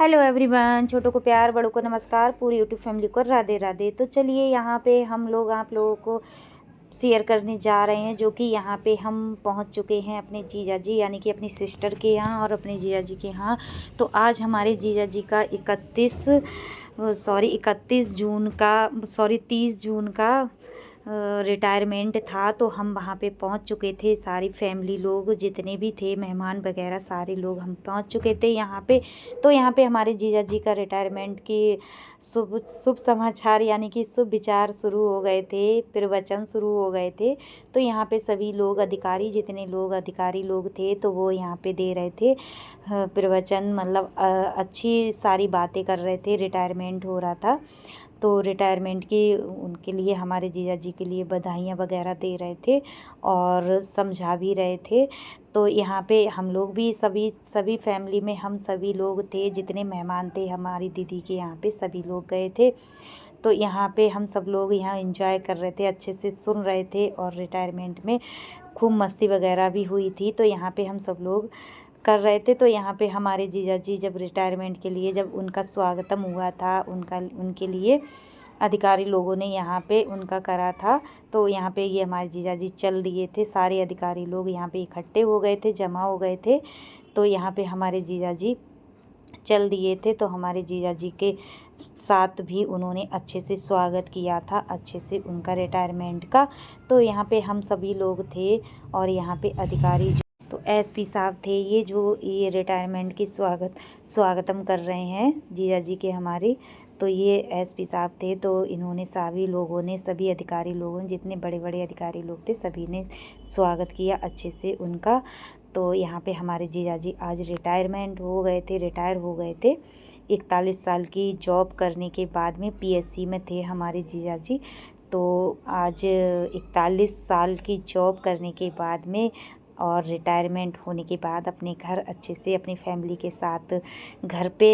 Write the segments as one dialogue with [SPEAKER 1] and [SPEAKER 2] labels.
[SPEAKER 1] Hello everyone, छोटों को प्यार, बड़ों को नमस्कार, पूरी यूट्यूब फैमिली को राधे राधे। तो चलिए यहाँ पे हम लोग आप लोगों को शेयर करने जा रहे हैं, जो कि यहाँ पे हम पहुँच चुके हैं अपने जीजा जी यानी कि अपनी सिस्टर के यहाँ और अपने जीजा जी के यहाँ। तो आज हमारे जीजा जी का 30 जून का रिटायरमेंट था। तो हम वहाँ पे पहुँच चुके थे, सारी फैमिली लोग जितने भी थे, मेहमान वगैरह सारे लोग हम पहुँच चुके थे यहाँ पे। तो यहाँ पे हमारे जीजा जी का रिटायरमेंट की शुभ शुभ समाचार यानी कि शुभ विचार शुरू हो गए थे, प्रवचन शुरू हो गए थे। तो यहाँ पे सभी लोग जितने लोग अधिकारी लोग थे, तो वो यहाँ पे दे रहे थे प्रवचन, मतलब अच्छी सारी बातें कर रहे थे। रिटायरमेंट हो रहा था, तो रिटायरमेंट की उनके लिए, हमारे जीजा जी के लिए बधाइयाँ वगैरह दे रहे थे और समझा भी रहे थे। तो यहाँ पे हम लोग भी सभी फैमिली में हम सभी लोग थे, जितने मेहमान थे हमारी दीदी के यहाँ पे सभी लोग गए थे। तो यहाँ पे हम सब लोग यहाँ एंजॉय कर रहे थे, अच्छे से सुन रहे थे और रिटायरमेंट में खूब मस्ती वगैरह भी हुई थी। तो यहाँ पे हम सब लोग कर रहे थे। तो यहाँ पे हमारे जीजा जी जब रिटायरमेंट के लिए जब उनका स्वागतम हुआ था, उनके लिए अधिकारी लोगों ने यहाँ पे उनका करा था। तो यहाँ पे ये हमारे जीजा जी चल दिए थे, सारे अधिकारी लोग यहाँ पे इकट्ठे हो गए थे, जमा हो गए थे। तो यहाँ पे हमारे जीजा जी चल दिए थे। तो हमारे जीजा जी के साथ भी उन्होंने अच्छे से स्वागत किया था, अच्छे से उनका रिटायरमेंट का। तो यहाँ पे हम सभी लोग थे और यहाँ पे अधिकारी तो एसपी साहब थे, ये रिटायरमेंट की स्वागतम कर रहे हैं जीजा जी के हमारे। तो ये एसपी साहब थे। तो इन्होंने सभी अधिकारी लोगों ने, जितने बड़े बड़े अधिकारी लोग थे, सभी ने स्वागत किया अच्छे से उनका। तो यहाँ पे हमारे जीजा जी आज रिटायर हो गए थे 41 साल की जॉब करने के बाद में पीएससी में थे हमारे जीजा जी। तो आज 41 साल की जॉब करने के बाद में और रिटायरमेंट होने के बाद अपने घर अच्छे से अपनी फैमिली के साथ घर पे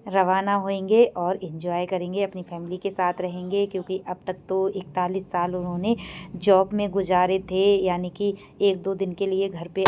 [SPEAKER 1] रवाना होंगे और एंजॉय करेंगे, अपनी फैमिली के साथ रहेंगे। क्योंकि अब तक तो 41 साल उन्होंने जॉब में गुजारे थे, यानी कि 1-2 दिन के लिए घर पे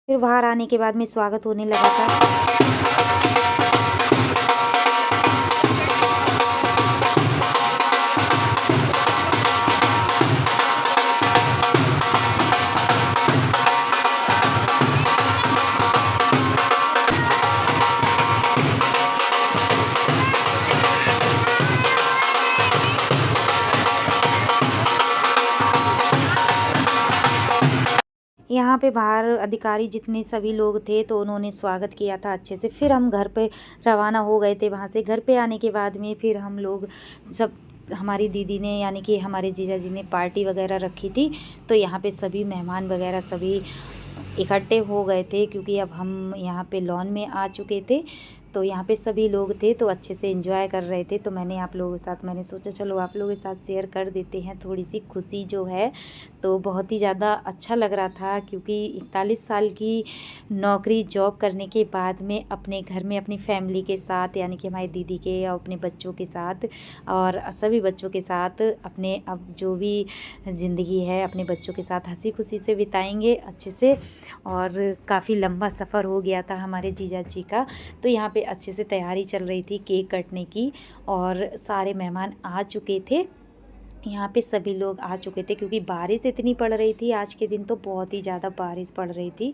[SPEAKER 1] फिर बाहर आने के बाद में स्वागत होने लगा था। यहाँ पे बाहर अधिकारी जितने सभी लोग थे, तो उन्होंने स्वागत किया था अच्छे से। फिर हम घर पे रवाना हो गए थे। वहाँ से घर पे आने के बाद में फिर हम लोग सब, हमारी दीदी ने यानी कि हमारे जीजा जी ने पार्टी वगैरह रखी थी। तो यहाँ पे सभी मेहमान वगैरह सभी इकट्ठे हो गए थे, क्योंकि अब हम यहाँ पे लॉन में आ चुके थे। तो यहाँ पे सभी लोग थे, तो अच्छे से एंजॉय कर रहे थे। तो मैंने आप लोगों के साथ मैंने सोचा चलो आप लोगों के साथ शेयर कर देते हैं थोड़ी सी खुशी जो है। तो बहुत ही ज़्यादा अच्छा लग रहा था, क्योंकि 41 साल की नौकरी जॉब करने के बाद में अपने घर में अपनी फैमिली के साथ, यानी कि हमारी दीदी के और अपने बच्चों के साथ और सभी बच्चों के साथ अपने अब जो भी ज़िंदगी है अपने बच्चों के साथ हंसी खुशी से बिताएंगे अच्छे से। और काफ़ी लंबा सफ़र हो गया था हमारे जीजा जी का। तो यहाँ पे अच्छे से तैयारी चल रही थी केक कटने की, और सारे मेहमान आ चुके थे। यहाँ पे सभी लोग आ चुके थे, क्योंकि बारिश इतनी पड़ रही थी आज के दिन, तो बहुत ही ज़्यादा बारिश पड़ रही थी।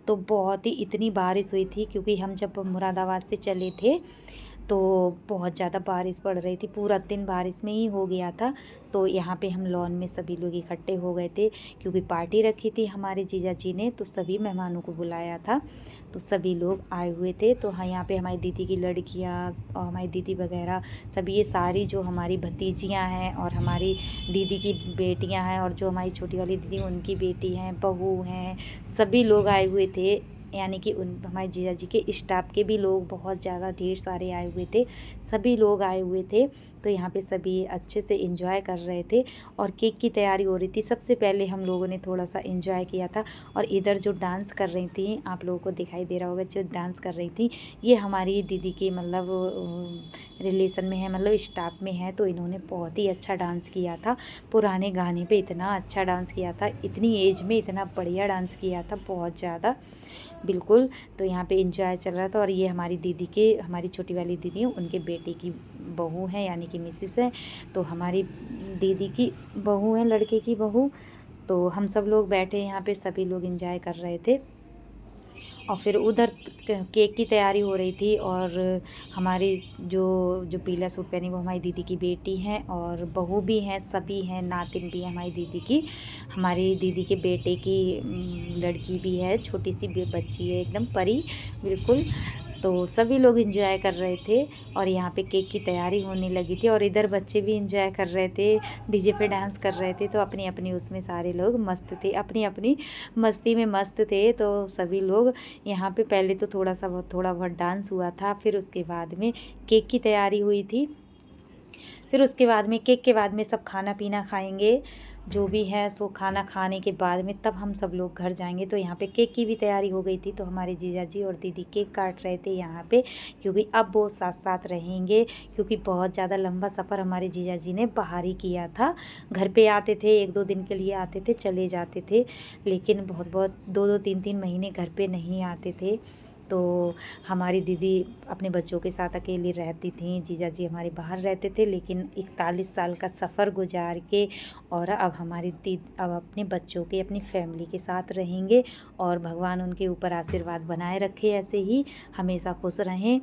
[SPEAKER 1] तो बहुत ही इतनी बारिश हुई थी, क्योंकि हम जब मुरादाबाद से चले थे तो बहुत ज़्यादा बारिश पड़ रही थी, पूरा दिन बारिश में ही हो गया था। तो यहाँ पे हम लॉन में सभी लोग इकट्ठे हो गए थे, क्योंकि पार्टी रखी थी हमारे जीजा जी ने, तो सभी मेहमानों को बुलाया था, तो सभी लोग आए हुए थे। तो हाँ, यहाँ पे हमारी दीदी की लड़कियाँ और हमारी दीदी वगैरह सभी, ये सारी जो हमारी भतीजियाँ हैं और हमारी दीदी की बेटियाँ हैं, और जो हमारी छोटी वाली दीदी उनकी बेटी हैं, बहू हैं, सभी लोग आए हुए थे। यानी कि उन हमारे जीजा जी के स्टाफ के भी लोग बहुत ज़्यादा ढेर सारे आए हुए थे, सभी लोग आए हुए थे। तो यहाँ पे सभी अच्छे से एंजॉय कर रहे थे और केक की तैयारी हो रही थी। सबसे पहले हम लोगों ने थोड़ा सा एंजॉय किया था। और इधर जो डांस कर रही थी, आप लोगों को दिखाई दे रहा होगा, जो डांस कर रही थी ये हमारी दीदी की मतलब रिलेशन में है, मतलब स्टाफ में है। तो इन्होंने बहुत ही अच्छा डांस किया था, पुराने गाने पे इतना अच्छा डांस किया था, इतनी एज में इतना बढ़िया डांस किया था, बहुत ज़्यादा बिल्कुल। तो यहाँ पे एंजॉय चल रहा था। और ये हमारी दीदी के, हमारी छोटी वाली दीदी है, उनके बेटे की बहू है, यानी कि मिसेस है। तो हमारी दीदी की बहू है, लड़के की बहू। तो हम सब लोग बैठे यहाँ पे, सभी लोग एंजॉय कर रहे थे। और फिर उधर केक की तैयारी हो रही थी। और हमारी जो जो पीला सूट पहनी वो हमारी दीदी की बेटी हैं, और बहू भी हैं, सभी हैं, नातिन भी है हमारी दीदी की। हमारी दीदी के बेटे की लड़की भी है, छोटी सी बच्ची है, एकदम परी बिल्कुल। तो सभी लोग एंजॉय कर रहे थे और यहाँ पे केक की तैयारी होने लगी थी। और इधर बच्चे भी एंजॉय कर रहे थे, डीजे पे डांस कर रहे थे। तो अपनी अपनी उसमें सारे लोग मस्त थे, अपनी अपनी मस्ती में मस्त थे। तो सभी लोग यहाँ पे पहले तो थोड़ा बहुत डांस हुआ था, फिर उसके बाद में केक की तैयारी हुई थी। फिर उसके बाद में केक के बाद में सब खाना पीना खाएंगे, जो भी है सो खाना खाने के बाद में तब हम सब लोग घर जाएंगे। तो यहाँ पे केक की भी तैयारी हो गई थी। तो हमारे जीजा जी और दीदी केक काट रहे थे यहाँ पे, क्योंकि अब वो साथ साथ रहेंगे, क्योंकि बहुत ज़्यादा लंबा सफ़र हमारे जीजा जी ने बाहर ही किया था। घर पे आते थे, 1-2 दिन के लिए आते थे, चले जाते थे, लेकिन बहुत 2-2 3-3 महीने घर पे नहीं आते थे। तो हमारी दीदी अपने बच्चों के साथ अकेली रहती थी, जीजा जी हमारे बाहर रहते थे। लेकिन 41 साल का सफ़र गुजार के और अब हमारी अब अपने बच्चों के, अपनी फैमिली के साथ रहेंगे। और भगवान उनके ऊपर आशीर्वाद बनाए रखे, ऐसे ही हमेशा खुश रहें,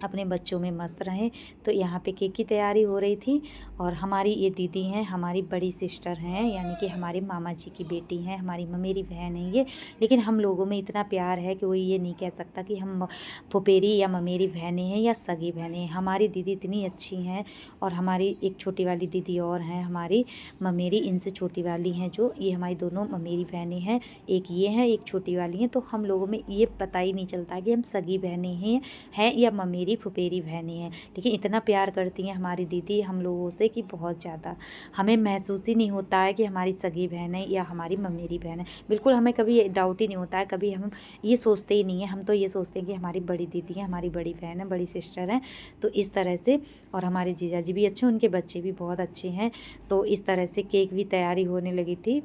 [SPEAKER 1] अपने बच्चों में मस्त रहें। तो यहाँ पे केक की तैयारी हो रही थी। और हमारी ये दीदी हैं, हमारी बड़ी सिस्टर हैं, यानी कि हमारे मामा जी की बेटी हैं, हमारी मेरी बहन है ये। लेकिन हम लोगों में इतना प्यार है कि कोई ये नहीं कह सकता कि हम फुफेरी या ममेरी बहनें हैं या सगी बहनें हैं। हमारी दीदी इतनी अच्छी हैं। और हमारी एक छोटी वाली दीदी और हैं, हमारी ममेरी, इनसे छोटी वाली हैं, जो ये हमारी दोनों ममेरी बहनें हैं, एक ये हैं, एक छोटी वाली हैं। तो हम लोगों में ये पता ही नहीं चलता कि हम सगी बहनें हैं या ममेरी फुफेरी बहनें हैं। लेकिन इतना प्यार करती हैं हमारी दीदी हम लोगों से कि बहुत ज़्यादा, हमें महसूस ही नहीं होता है कि हमारी सगी बहन है या हमारी ममेरी बहन है। बिल्कुल हमें कभी डाउट ही नहीं होता है, कभी हम ये सोचते ही नहीं है। हम तो ये सोचते हैं कि हमारी बड़ी दीदी है, हमारी बड़ी बहन है, बड़ी सिस्टर हैं। तो इस तरह से, और हमारे जीजा जी भी अच्छे, उनके बच्चे भी बहुत अच्छे हैं। तो इस तरह से केक भी तैयारी होने लगी थी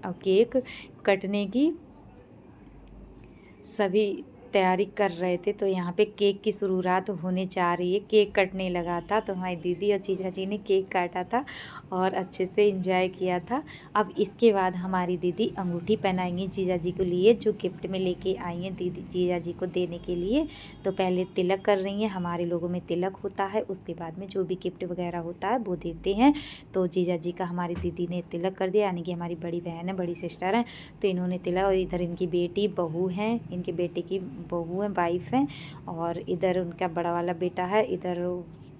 [SPEAKER 1] और केक कटने की सभी तैयारी कर रहे थे। तो यहाँ पे केक की शुरुआत होने जा रही है, केक कटने लगा था। तो हमारी दीदी और जीजा जी ने केक काटा था और अच्छे से एंजॉय किया था। अब इसके बाद हमारी दीदी अंगूठी पहनाएंगी जीजा जी को लिए, जो गिफ्ट में लेके आई हैं दीदी जीजा जी को देने के लिए। तो पहले तिलक कर रही हैं, हमारे लोगों में तिलक होता है, उसके बाद में जो भी गिफ्ट वगैरह होता है वो देते हैं। तो जीजा जी का हमारी दीदी ने तिलक कर दिया, यानी कि हमारी बड़ी बहन है, बड़ी सिस्टर है, तो इन्होंने तिलक। और इधर इनकी बेटी बहू हैं, इनके बेटे की बहू है, वाइफ हैं। और इधर उनका बड़ा वाला बेटा है, इधर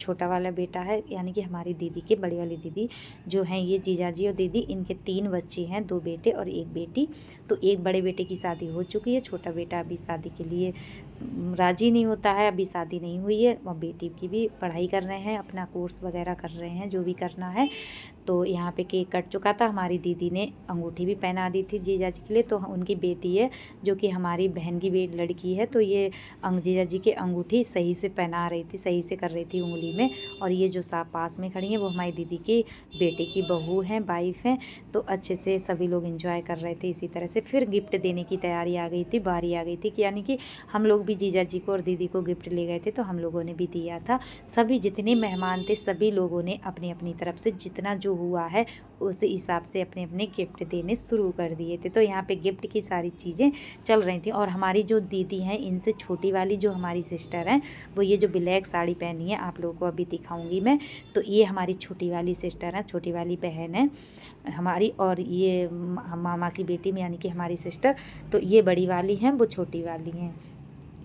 [SPEAKER 1] छोटा वाला बेटा है, यानी कि हमारी दीदी के बड़ी वाली दीदी जो हैं, ये जीजा जी और दीदी, इनके 3 बच्चे हैं, 2 बेटे और 1 बेटी। तो एक बड़े बेटे की शादी हो चुकी है, छोटा बेटा अभी शादी के लिए राजी नहीं होता है, अभी शादी नहीं हुई है। और बेटी की भी पढ़ाई कर रहे हैं, अपना कोर्स वगैरह कर रहे हैं, जो भी करना है। तो यहाँ पे केक कट चुका था, हमारी दीदी ने अंगूठी भी पहना दी थी जीजा जी के लिए। तो उनकी बेटी है, जो कि हमारी बहन की लड़की है, तो ये जीजा जी के अंगूठी सही से पहना रही थी, सही से कर रही थी उंगली में। और ये जो साहब पास में खड़ी हैं वो हमारी दीदी की बेटे की बहू हैं, वाइफ हैं। तो अच्छे से सभी लोग एंजॉय कर रहे थे। इसी तरह से फिर गिफ्ट देने की तैयारी आ गई थी, बारी आ गई थी कि यानी कि हम लोग भी जीजा जी को और दीदी को गिफ्ट ले गए थे, तो हम लोगों ने भी दिया था। सभी जितने मेहमान थे, सभी लोगों ने अपनी अपनी तरफ से जितना जो हुआ है उस हिसाब से अपने अपने गिफ्ट देने शुरू कर दिए थे। तो यहाँ पे गिफ्ट की सारी चीज़ें चल रही थी। और हमारी जो दीदी हैं, इनसे छोटी वाली जो हमारी सिस्टर हैं, वो ये जो ब्लैक साड़ी पहनी है, आप लोगों को अभी दिखाऊंगी मैं। तो ये हमारी छोटी वाली सिस्टर है, छोटी वाली बहन है हमारी। और ये मामा की बेटी में यानी कि हमारी सिस्टर। तो ये बड़ी वाली हैं, वो छोटी वाली हैं।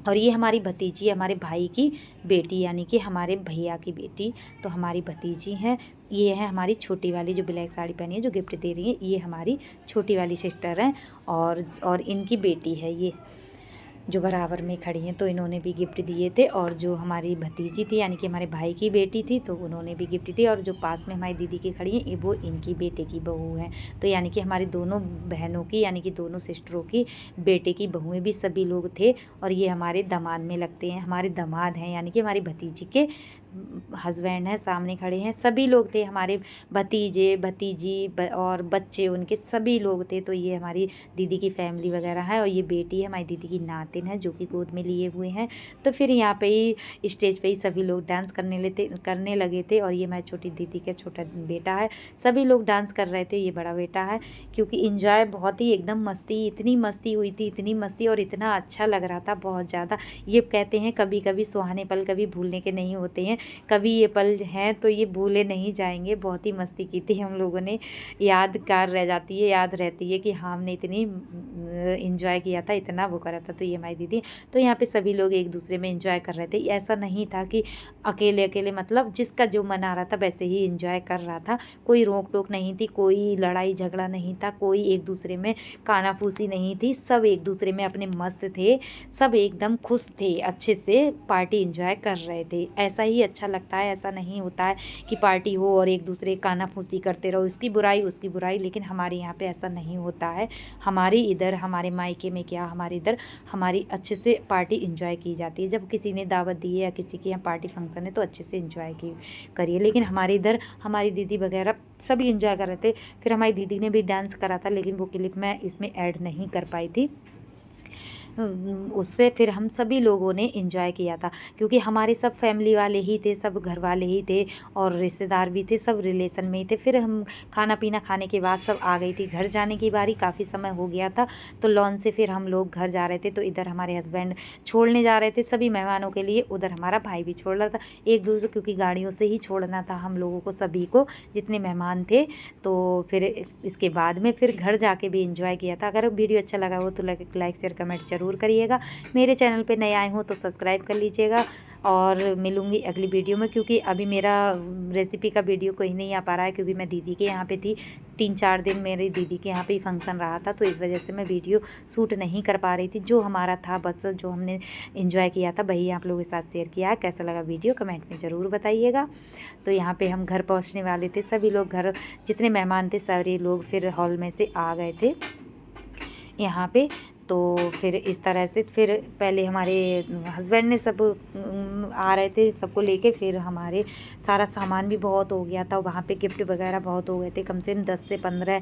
[SPEAKER 1] और ये हमारी भतीजी, हमारे भाई की बेटी यानी कि हमारे भैया की बेटी, तो हमारी भतीजी हैं। ये है हमारी छोटी वाली जो ब्लैक साड़ी पहनी है, जो गिफ्ट दे रही है, ये हमारी छोटी वाली सिस्टर हैं। और इनकी बेटी है ये जो बराबर में खड़ी हैं, तो इन्होंने भी गिफ्ट दिए थे। और जो हमारी भतीजी थी यानी कि हमारे भाई की बेटी थी, तो उन्होंने भी गिफ्ट दिए। और जो पास में हमारी दीदी की खड़ी हैं, वो इनकी बेटे की बहू हैं। तो यानी कि हमारी दोनों बहनों की यानी कि दोनों सिस्टरों की बेटे की बहुएँ भी सभी लोग थे। और ये हमारे दामाद में लगते हैं, हमारे दामाद हैं यानी कि हमारी भतीजी के हस्बैंड हैं, सामने खड़े हैं। सभी लोग थे, हमारे भतीजे भतीजी और बच्चे उनके सभी लोग थे। तो ये हमारी दीदी की फैमिली वगैरह है। और ये बेटी है हमारी दीदी की नातिन है, जो कि गोद में लिए हुए हैं। तो फिर यहाँ पे ही स्टेज पे ही सभी लोग डांस करने लगे थे। और ये हमारी छोटी दीदी का छोटा बेटा है, सभी लोग डांस कर रहे थे। ये बड़ा बेटा है, क्योंकि इंजॉय बहुत ही एकदम मस्ती, इतनी मस्ती हुई थी, इतनी मस्ती, और इतना अच्छा लग रहा था बहुत ज़्यादा। ये कहते हैं कभी कभी सुहाने पल कभी भूलने के नहीं होते हैं, कभी ये पल हैं तो ये भूले नहीं जाएंगे। बहुत ही मस्ती की थी हम लोगों ने, यादगार रह जाती है, याद रहती है कि हाँ हमने इतनी इंजॉय किया था, इतना वो करा था। तो ये हमारी दीदी, तो यहाँ पे सभी लोग एक दूसरे में इंजॉय कर रहे थे। ऐसा नहीं था कि अकेले अकेले, मतलब जिसका जो मन आ रहा था वैसे ही इंजॉय कर रहा था। कोई रोक टोक नहीं थी, कोई लड़ाई झगड़ा नहीं था, कोई एक दूसरे में कानाफूसी नहीं थी। सब एक दूसरे में अपने मस्त थे, सब एकदम खुश थे, अच्छे से पार्टी इंजॉय कर रहे थे। ऐसा ही अच्छा लगता है, ऐसा नहीं होता है कि पार्टी हो और एक दूसरे कानाफूसी करते रहो, इसकी बुराई उसकी बुराई। लेकिन हमारे यहाँ पे ऐसा नहीं होता है। हमारे इधर, हमारे मायके में क्या, हमारे इधर हमारी अच्छे से पार्टी इंजॉय की जाती है। जब किसी ने दावत दी है या किसी के यहाँ पार्टी फंक्शन है तो अच्छे से इंजॉय करिए। लेकिन हमारे इधर हमारी दीदी वगैरह सभी इंजॉय कर रहे थे। फिर हमारी दीदी ने भी डांस करा था, लेकिन वो क्लिप मैं इसमें ऐड नहीं कर पाई थी। उससे फिर हम सभी लोगों ने इंजॉय किया था, क्योंकि हमारे सब फैमिली वाले ही थे, सब घर वाले ही थे, और रिश्तेदार भी थे, सब रिलेशन में ही थे। फिर हम खाना पीना खाने के बाद सब आ गई थी घर जाने की बारी, काफ़ी समय हो गया था। तो लॉन से फिर हम लोग घर जा रहे थे। तो इधर हमारे हस्बैंड छोड़ने जा रहे थे सभी मेहमानों के लिए, उधर हमारा भाई भी छोड़ रहा था एक दूसरे, क्योंकि गाड़ियों से ही छोड़ना था हम लोगों को, सभी को जितने मेहमान थे। तो फिर इसके बाद में फिर घर जाके भी इंजॉय किया था। अगर वीडियो अच्छा लगा हो तो लाइक शेयर कमेंट जरूर करिएगा। मेरे चैनल पे नए आए हो तो सब्सक्राइब कर लीजिएगा। और मिलूँगी अगली वीडियो में, क्योंकि अभी मेरा रेसिपी का वीडियो कोई नहीं आ पा रहा है, क्योंकि मैं दीदी के यहाँ पे थी। 3-4 दिन मेरी दीदी के यहाँ पे ही फंक्शन रहा था, तो इस वजह से मैं वीडियो शूट नहीं कर पा रही थी। जो हमारा था बस, जो हमने इंजॉय किया था वही आप लोगों के साथ शेयर किया है। कैसा लगा वीडियो कमेंट में ज़रूर बताइएगा। तो यहाँ पे हम घर पहुँचने वाले थे, सभी लोग घर, जितने मेहमान थे सारे लोग फिर हॉल में से आ गए थे यहाँ पे। तो फिर इस तरह से फिर पहले हमारे हस्बैंड ने सब आ रहे थे, सबको लेके, फिर हमारे सारा सामान भी बहुत हो गया था वहाँ पे, गिफ्ट वगैरह बहुत हो गए थे, कम से कम 10 से 15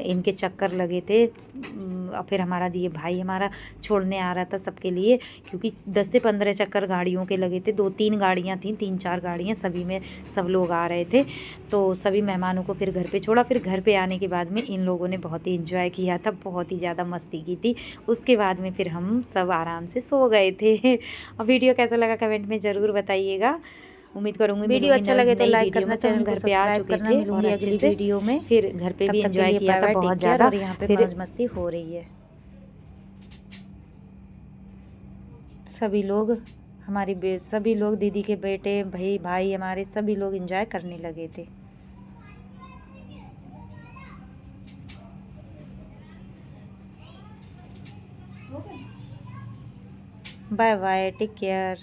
[SPEAKER 1] इनके चक्कर लगे थे। और फिर हमारा ये भाई हमारा छोड़ने आ रहा था सबके लिए, क्योंकि 10 से 15 चक्कर गाड़ियों के लगे थे। 2-3 गाड़ियाँ थीं, 3-4 गाड़ियाँ, सभी में सब लोग आ रहे थे। तो सभी मेहमानों को फिर घर पे छोड़ा। फिर घर पे आने के बाद में इन लोगों ने बहुत ही इंजॉय किया था, बहुत ही ज़्यादा मस्ती की थी। उसके बाद में फिर हम सब आराम से सो गए थे। और वीडियो कैसा लगा कमेंट में ज़रूर बताइएगा। उम्मीद करूँगी वीडियो अच्छा लगे तो लाइक करना, चैनल घर पे आ चुके थे। मिलूंगी अगली वीडियो में, फिर घर पे भी एंजॉय किया था बहुत ज़्यादा, और यहाँ पे मौज मस्ती हो रही है। सभी लोग सभी लोग, दीदी के बेटे, भाई हमारे सभी लोग एंजॉय करने लगे थे। Bye bye, take care.